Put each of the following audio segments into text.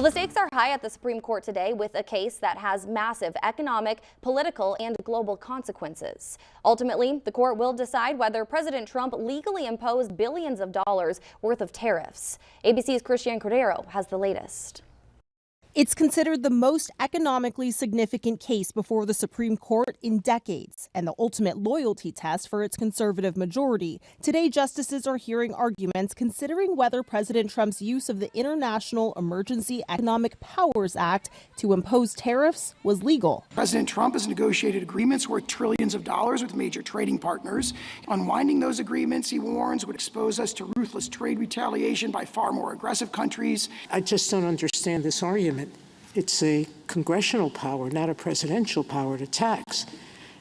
Well, the stakes are high at the Supreme Court today with a case that has massive economic, political, and global consequences. Ultimately, the court will decide whether President Trump legally imposed billions of dollars worth of tariffs. ABC's Christian Cordero has the latest. It's considered the most economically significant case before the Supreme Court in decades and the ultimate loyalty test for its conservative majority. Today, justices are hearing arguments considering whether President Trump's use of the International Emergency Economic Powers Act to impose tariffs was legal. President Trump has negotiated agreements worth trillions of dollars with major trading partners. Unwinding those agreements, he warns, would expose us to ruthless trade retaliation by far more aggressive countries. I just don't understand this argument. It's a congressional power, not a presidential power to tax.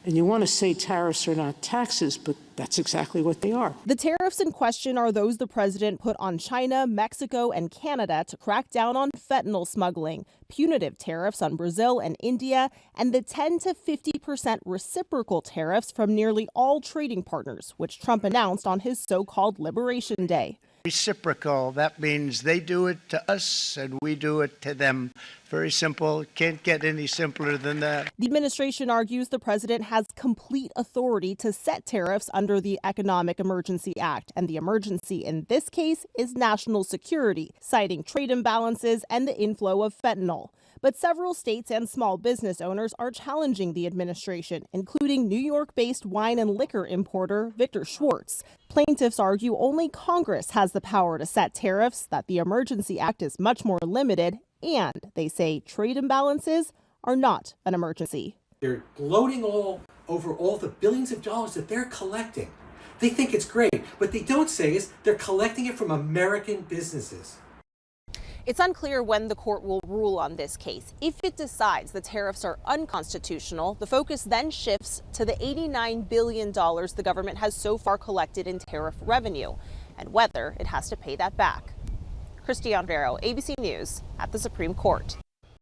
And you want to say tariffs are not taxes, but that's exactly what they are. The tariffs in question are those the president put on China, Mexico, and Canada to crack down on fentanyl smuggling, punitive tariffs on Brazil and India, and the 10 to 50% reciprocal tariffs from nearly all trading partners, which Trump announced on his so-called Liberation Day. Reciprocal, that means they do it to us and we do it to them. Very simple. Can't get any simpler than that. The administration argues the president has complete authority to set tariffs under the Economic Emergency Act, and the emergency in this case is national security, citing trade imbalances and the inflow of fentanyl. But several states and small business owners are challenging the administration, including New York-based wine and liquor importer Victor Schwartz. Plaintiffs argue only Congress has the power to set tariffs, that the Emergency Act is much more limited, and they say trade imbalances are not an emergency. They're gloating all over all the billions of dollars that they're collecting. They think it's great. What they don't say is they're collecting it from American businesses. It's unclear when the court will rule on this case. If it decides the tariffs are unconstitutional, the focus then shifts to the $89 billion the government has so far collected in tariff revenue and whether it has to pay that back. Christian Cordero, ABC News at the Supreme Court.